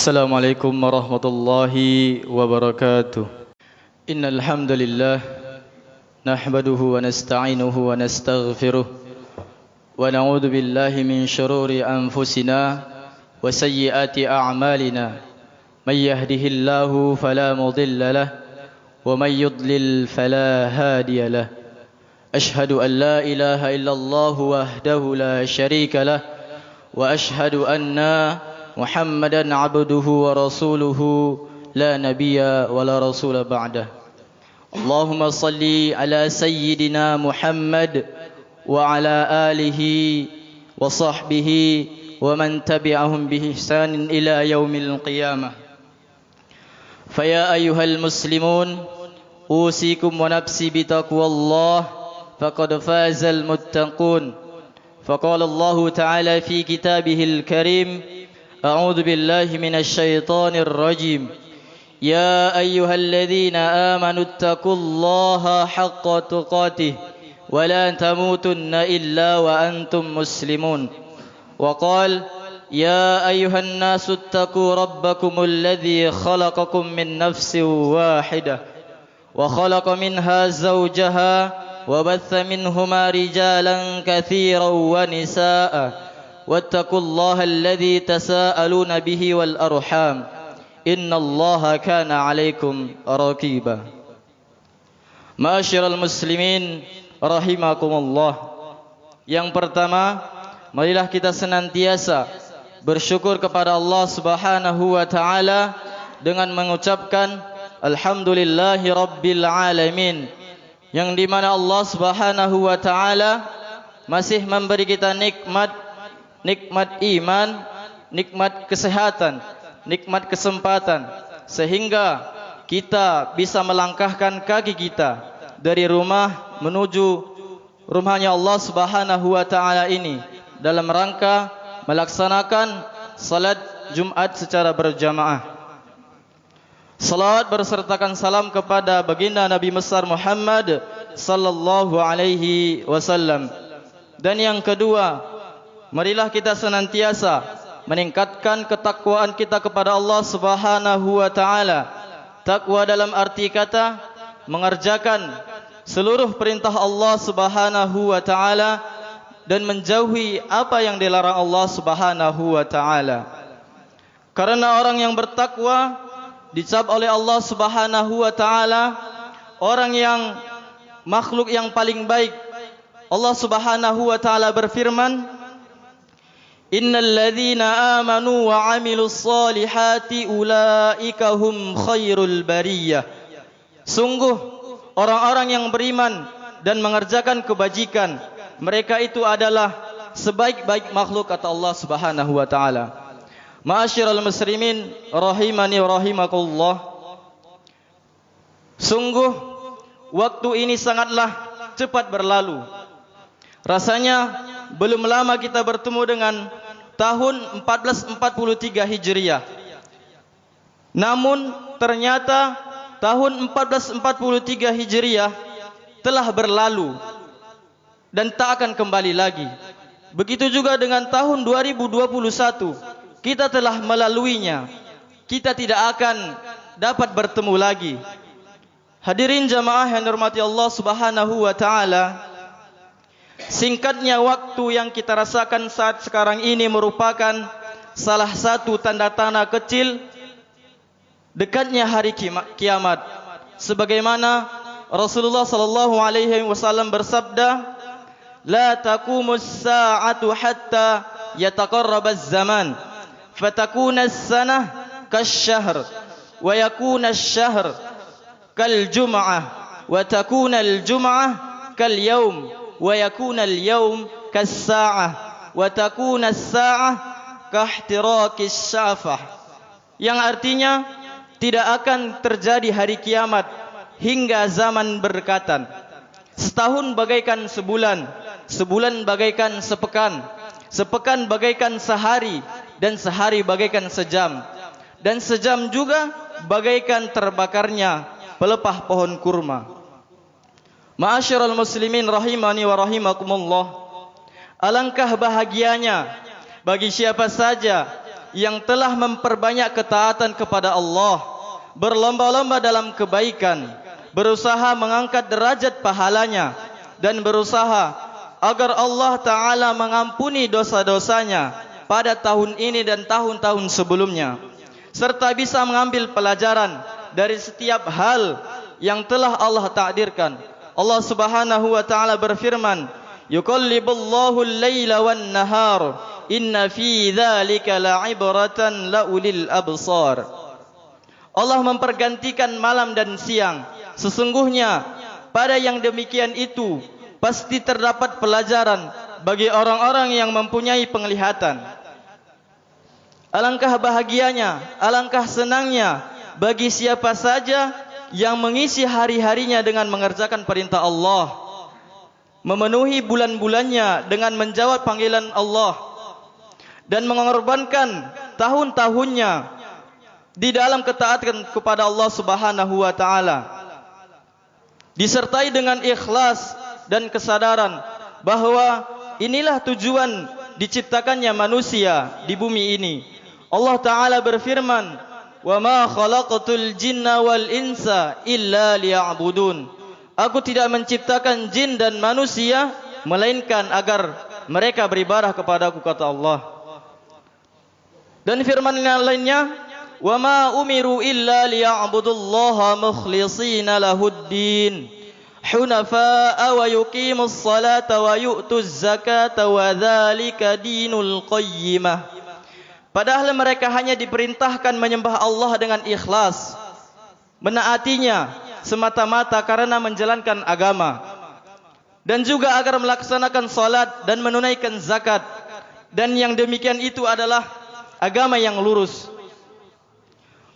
Assalamualaikum warahmatullahi wabarakatuh. Innal hamdalillah nahmaduhu wa nasta'inuhu wa nastaghfiruh wa na'udzu billahi min shururi anfusina wa sayyiati a'malina. May yahdihillahu fala mudilla lahu wa may yudlil fala hadiya lahu. Ashhadu an la ilaha illallah wahdahu la syarika lahu wa ashhadu anna Muhammadan abduhu wa rasuluhu la nabiyya wa la rasula ba'dah. Allahumma salli ala sayyidina Muhammad wa ala alihi wa sahbihi wa man tabi'ahum bi ihsanin ila yaumil qiyamah. Faya ayyuhal muslimun, usikum wa nafsi bitaqwallah faqad fazal muttaqun. Faqala Allah ta'ala fi kitabihil karim, أعوذ بالله من الشيطان الرجيم يا أيها الذين آمنوا اتقوا الله حق تقاته ولا تموتن إلا وأنتم مسلمون وقال يا أيها الناس اتقوا ربكم الذي خلقكم من نفس واحدة وخلق منها زوجها وبث منهما رجالا كثيرا ونساء واتقوا الله الذي تساءلون به والأرحام إن الله كان عليكم رقيبا. Ma'asyiral muslimin rahimakumullah. Yang pertama, marilah kita senantiasa bersyukur kepada Allah Subhanahu wa taala dengan mengucapkan alhamdulillahi rabbil alamin, yang dimana Allah Subhanahu wa taala masih memberi kita nikmat iman, nikmat kesehatan, nikmat kesempatan, sehingga kita bisa melangkahkan kaki kita dari rumah menuju rumahnya Allah Subhanahu wa taala ini dalam rangka melaksanakan salat Jumat secara berjamaah. Salawat bersertakan salam kepada baginda Nabi besar Muhammad sallallahu alaihi wasallam. Dan yang kedua, marilah kita senantiasa meningkatkan ketakwaan kita kepada Allah Subhanahu wa taala. Takwa dalam arti kata mengerjakan seluruh perintah Allah Subhanahu wa taala dan menjauhi apa yang dilarang Allah Subhanahu wa taala. Karena orang yang bertakwa dicap oleh Allah Subhanahu wa taala orang yang makhluk yang paling baik. Allah Subhanahu wa taala berfirman, Innal ladzina amanu wa 'amilus solihati ulaika hum khairul bariyah. Sungguh orang-orang yang beriman dan mengerjakan kebajikan, mereka itu adalah sebaik-baik makhluk, kata Allah Subhanahu wa taala. Ma'asyiral muslimin rahimani wa rahimakumullah. Sungguh waktu ini sangatlah cepat berlalu. Rasanya belum lama kita bertemu dengan tahun 1443 Hijriah. Namun ternyata tahun 1443 Hijriah telah berlalu dan tak akan kembali lagi. Begitu juga dengan tahun 2021, kita telah melaluinya. Kita tidak akan dapat bertemu lagi. Hadirin jamaah yang dirahmati Allah Subhanahu wa taala, singkatnya waktu yang kita rasakan saat sekarang ini merupakan salah satu tanda-tanda kecil dekatnya hari kiamat. Sebagaimana Rasulullah sallallahu alaihi wasallam bersabda, "La taqumus sa'atu hatta yataqarrabaz zaman, fatakuna as-sanah kasy-syahr, wa yakuna asy-syahr kal-jum'ah, wa takuna al-jum'ah kal-yaum, wa yakuna al-yawm kas-sa'ah, wa takuna as-sa'ah kahtirakis syafah." Yang artinya tidak akan terjadi hari kiamat hingga zaman berdekatan. Setahun bagaikan sebulan, sebulan bagaikan sepekan, sepekan bagaikan sehari, dan sehari bagaikan sejam, dan sejam juga bagaikan terbakarnya pelepah pohon kurma. Ma'asyiral muslimin rahimani wa rahimakumullah. Alangkah bahagianya bagi siapa saja yang telah memperbanyak ketaatan kepada Allah, berlomba-lomba dalam kebaikan, berusaha mengangkat derajat pahalanya, dan berusaha agar Allah Ta'ala mengampuni dosa-dosanya pada tahun ini dan tahun-tahun sebelumnya, serta bisa mengambil pelajaran dari setiap hal yang telah Allah takdirkan. Allah Subhanahu wa Ta'ala berfirman, yuqallibullahu al-laila wan-nahar, inna fi dzalika la'ibratan laulil absar. Allah mempergantikan malam dan siang. Sesungguhnya pada yang demikian itu pasti terdapat pelajaran bagi orang-orang yang mempunyai penglihatan. Alangkah bahagianya, alangkah senangnya bagi siapa saja yang mengisi hari-harinya dengan mengerjakan perintah Allah, memenuhi bulan-bulannya dengan menjawab panggilan Allah, dan mengorbankan tahun-tahunnya di dalam ketaatan kepada Allah Subhanahu wa Ta'ala, disertai dengan ikhlas dan kesadaran bahwa inilah tujuan diciptakannya manusia di bumi ini. Allah Ta'ala berfirman, wa ma khalaqatul jinna wal insa illa liya'budun. Aku tidak menciptakan jin dan manusia melainkan agar mereka beribadah kepadaku, kata Allah. Dan firman yang lainnya, wa ma umiru illa liya'budullaha mukhlishina lahuddin hunafa'a wa yuqimus salata wa yu'tuz zakata wa dzalika dinul qayyimah. Padahal mereka hanya diperintahkan menyembah Allah dengan ikhlas, menaatinya semata-mata karena menjalankan agama, dan juga agar melaksanakan salat dan menunaikan zakat, dan yang demikian itu adalah agama yang lurus.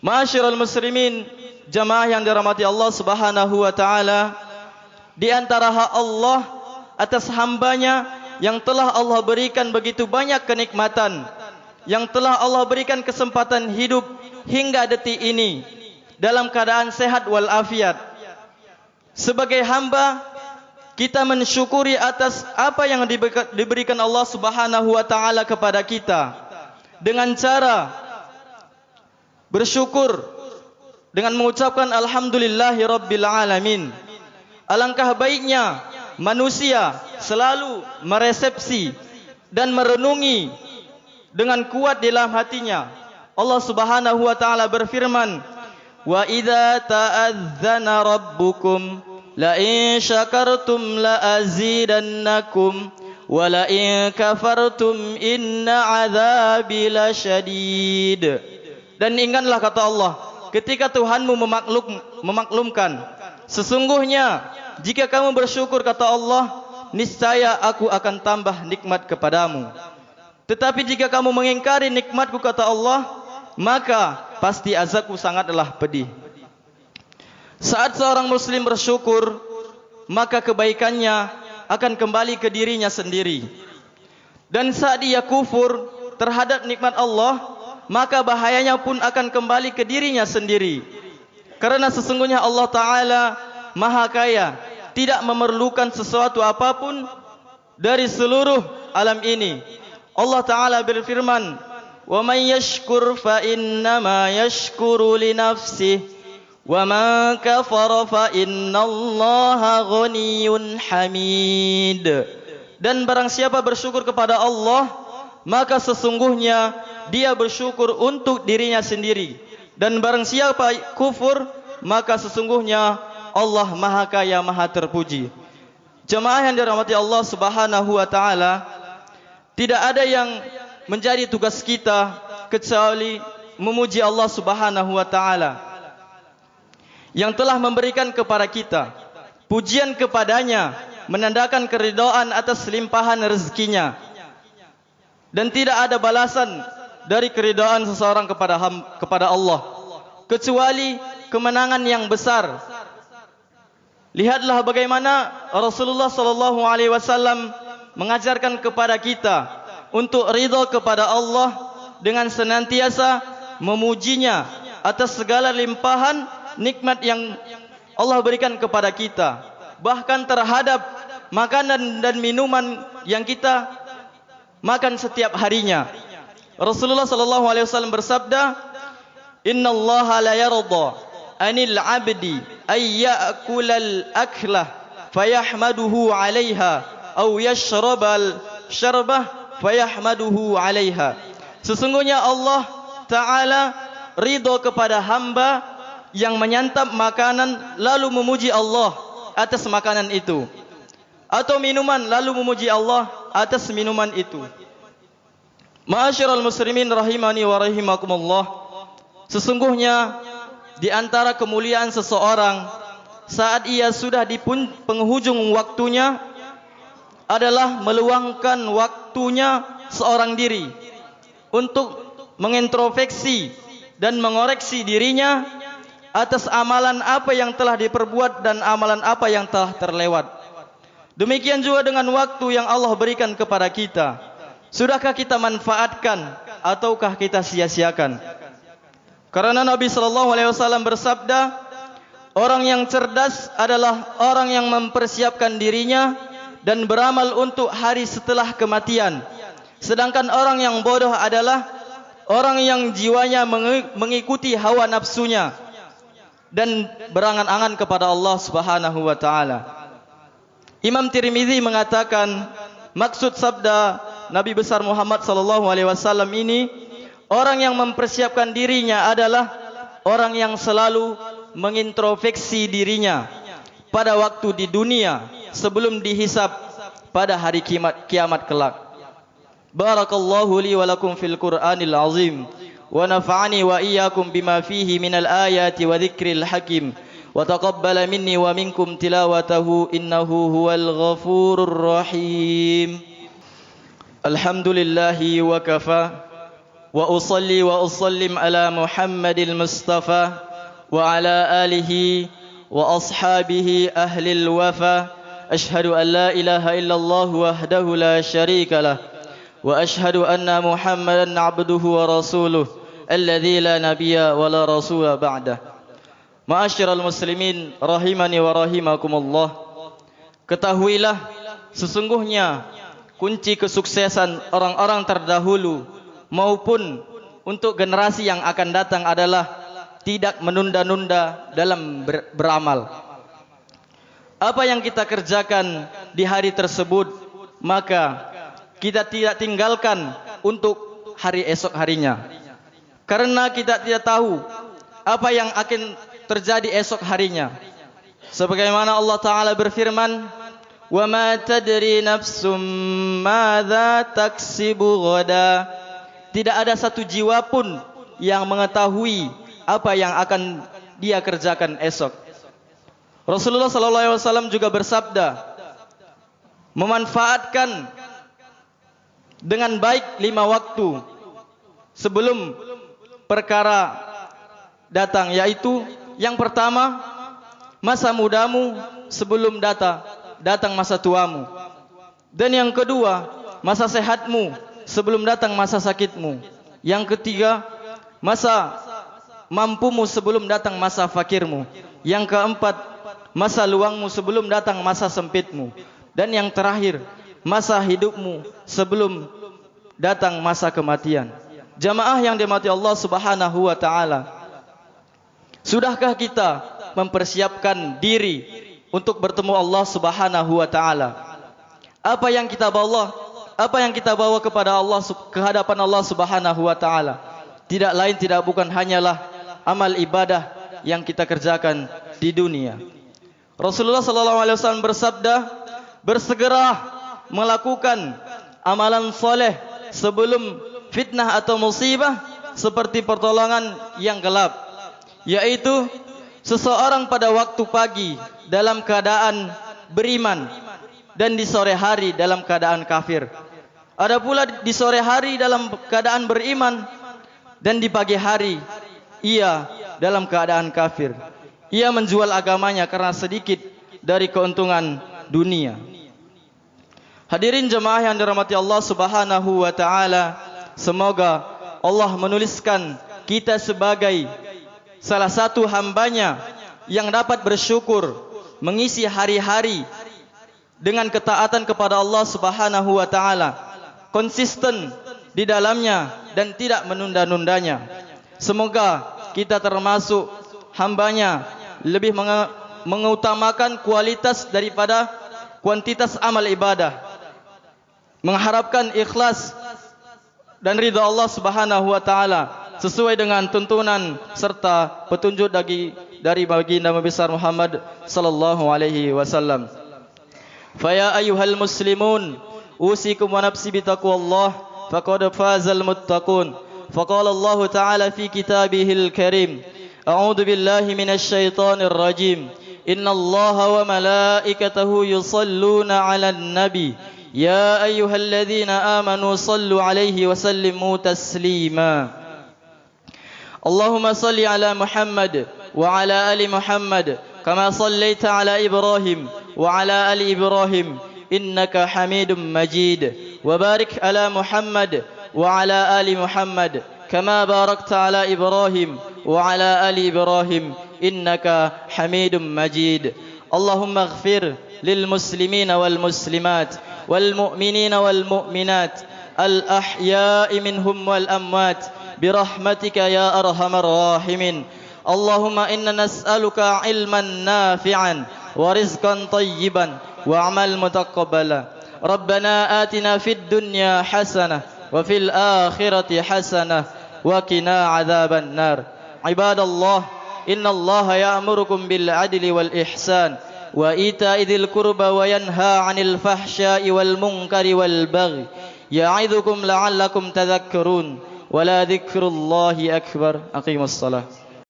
Ma'asyiral muslimin, jamaah yang dirahmati Allah Subhanahu wa Ta'ala, di antara hak Allah atas hambanya yang telah Allah berikan begitu banyak kenikmatan, yang telah Allah berikan kesempatan hidup hingga detik ini dalam keadaan sehat walafiat. Sebagai hamba, kita mensyukuri atas apa yang diberikan Allah Subhanahu wa Ta'ala kepada kita dengan cara bersyukur dengan mengucapkan alhamdulillahi rabbil alamin. Alangkah baiknya manusia selalu meresepsi dan merenungi dengan kuat di dalam hatinya. Allah Subhanahu wa Ta'ala berfirman, wa idza ta'adzana rabbukum la in syakartum la azidannakum wa la in kafartum inna adzabi lasyadid. Dan ingatlah, kata Allah, ketika Tuhanmu memaklumkan, sesungguhnya jika kamu bersyukur, kata Allah, niscaya aku akan tambah nikmat kepadamu. Tetapi jika kamu mengingkari nikmatku, kata Allah, maka pasti azabku sangatlah pedih. Saat seorang muslim bersyukur, maka kebaikannya akan kembali ke dirinya sendiri. Dan saat dia kufur terhadap nikmat Allah, maka bahayanya pun akan kembali ke dirinya sendiri. Karena sesungguhnya Allah Ta'ala Maha Kaya, tidak memerlukan sesuatu apapun dari seluruh alam ini. Allah Ta'ala berfirman, wa man yashkur fa innama yashkuru li nafsihi wa man kafara fa innallaha ghaniyyun hamid. Dan barang siapa bersyukur kepada Allah, maka sesungguhnya dia bersyukur untuk dirinya sendiri. Dan barang siapa kufur, maka sesungguhnya Allah Maha Kaya, Maha terpuji. Jemaah yang dirahmati Allah Subhanahu wa Ta'ala, tidak ada yang menjadi tugas kita kecuali memuji Allah Subhanahu wa Ta'ala yang telah memberikan kepada kita. Pujian kepadanya menandakan keridhaan atas limpahan rezekinya, dan tidak ada balasan dari keridhaan seseorang kepada Allah kecuali kemenangan yang besar. Lihatlah bagaimana Rasulullah sallallahu alaihi wasallam mengajarkan kepada kita untuk ridha kepada Allah dengan senantiasa memujinya atas segala limpahan nikmat yang Allah berikan kepada kita, bahkan terhadap makanan dan minuman yang kita makan setiap harinya. Rasulullah sallallahu alaihi wasallam bersabda, "Innallaha la yarda 'anil 'abdi ay ya'kulal aklah fayahmaduhu 'alaiha aw yashrabal syarbah fayahmaduhu 'alaiha." Sesungguhnya Allah Ta'ala ridho kepada hamba yang menyantap makanan lalu memuji Allah atas makanan itu, atau minuman lalu memuji Allah atas minuman itu. Ma'asyiral muslimin rahimani wa rahimakumullah, sesungguhnya di antara kemuliaan seseorang saat ia sudah di penghujung waktunya adalah meluangkan waktunya seorang diri untuk mengintrospeksi dan mengoreksi dirinya atas amalan apa yang telah diperbuat dan amalan apa yang telah terlewat. Demikian juga dengan waktu yang Allah berikan kepada kita. Sudahkah kita manfaatkan ataukah kita sia-siakan? Karena Nabi sallallahu alaihi wasallam bersabda, orang yang cerdas adalah orang yang mempersiapkan dirinya dan beramal untuk hari setelah kematian. Sedangkan orang yang bodoh adalah orang yang jiwanya mengikuti hawa nafsunya dan berangan-angan kepada Allah Subhanahu wa taala. Imam Tirmizi mengatakan, maksud sabda Nabi besar Muhammad sallallahu alaihi wasallam ini, orang yang mempersiapkan dirinya adalah orang yang selalu mengintrospeksi dirinya pada waktu di dunia sebelum dihisab pada hari kiamat kelak. Barakallahu li wa lakum fil Qur'anil azim wa nafa'ani wa iyyakum bima fihi minal ayati wa dzikril hakim wa taqabbala minni wa minkum tilawatahu innahu huwal ghafurur rahim. Alhamdulillahi wa kafa wa usalli wa usallim ala Muhammadil Mustafa wa ala alihi wa ashabihi ahlil wafa. Ashhadu an la ilaha illallah wahdahu la syarika lah wa ashhadu anna Muhammadan abduhu wa rasuluh alladzi la nabiyya wa la rasula ba'dah. Ma'asyiral muslimin rahimani wa rahimakumullah, ketahuilah sesungguhnya kunci kesuksesan orang-orang terdahulu maupun untuk generasi yang akan datang adalah tidak menunda-nunda dalam beramal. Apa yang kita kerjakan di hari tersebut, maka kita tidak tinggalkan untuk hari esok harinya. Karena kita tidak tahu apa yang akan terjadi esok harinya. Sebagaimana Allah Ta'ala berfirman, "Wa ma tadri nafsum madza taksibu ghada." Tidak ada satu jiwa pun yang mengetahui apa yang akan dia kerjakan esok. Rasulullah sallallahu alaihi wasallam juga bersabda, memanfaatkan dengan baik 5 waktu sebelum perkara datang, yaitu yang pertama, masa mudamu sebelum datang masa tuamu. Dan yang kedua, masa sehatmu sebelum datang masa sakitmu. Yang ketiga, masa mampumu sebelum datang masa fakirmu. Yang keempat, masa luangmu sebelum datang masa sempitmu. Dan yang terakhir, masa hidupmu sebelum datang masa kematian. Jamaah yang dirahmati Allah Subhanahu wa taala, sudahkah kita mempersiapkan diri untuk bertemu Allah Subhanahu wa taala? Apa yang kita bawa kepada Allah, ke hadapan Allah Subhanahu wa taala, tidak lain tidak bukan hanyalah amal ibadah yang kita kerjakan di dunia. Rasulullah sallallahu alaihi wasallam bersabda, bersegeralah melakukan amalan soleh sebelum fitnah atau musibah seperti pertolongan yang gelap, yaitu seseorang pada waktu pagi dalam keadaan beriman dan di sore hari dalam keadaan kafir. Ada pula di sore hari dalam keadaan beriman dan di pagi hari ia dalam keadaan kafir. Ia menjual agamanya karena sedikit dari keuntungan dunia. Hadirin jemaah yang dirahmati Allah Subhanahu wa taala, semoga Allah menuliskan kita sebagai salah satu hambanya yang dapat bersyukur mengisi hari-hari dengan ketaatan kepada Allah Subhanahu wa taala, konsisten di dalamnya dan tidak menunda-nundanya. Semoga kita termasuk hambanya lebih mengutamakan kualitas daripada kuantitas amal ibadah, mengharapkan ikhlas dan ridha Allah Subhanahu wa taala sesuai dengan tuntunan serta petunjuk dari baginda Nabi besar Muhammad sallallahu alaihi wasallam. Fa ya ayyuhal muslimun usikum wa nafsi bi taqwallah faqad fazal muttaqun. Faqala Allah taala fi kitabihil karim a'udzu billahi minasy syaithanir rajim. Innallaha wa malaikatahu yusalluna 'alan nabi ya ayyuhalladzina amanu sallu 'alaihi wa sallimu taslima. Allahumma salli 'ala Muhammad wa 'ala ali Muhammad kama sallaita 'ala Ibrahim wa 'ala ali Ibrahim innaka Hamidum Majid. Wa barik 'ala Muhammad wa 'ala ali Muhammad kama barakta 'ala Ibrahim wa 'ala ali Ibrahim innaka Hamidum Majid. Allahumma ighfir lil muslimina wal muslimat wal mu'minina wal mu'minat al ahya'i minhum wal amwat birahmatika ya arhamar rahimin. Allahumma inna nas'aluka ilman nafi'an wa rizqan tayyiban wa amal mutaqabbala. Rabbana atina fid dunya hasanah wa fil akhirati hasanah wa qina adzaban nar. Ibadallah, innallaha ya'murukum bil adli wal ihsan wa ita'i dzil qurba wa yanha 'anil fahsya'i wal munkari wal baghi ya'idzukum la'allakum tadhakkarun. Wa la dzikrullahi akbar. Aqimus shalah.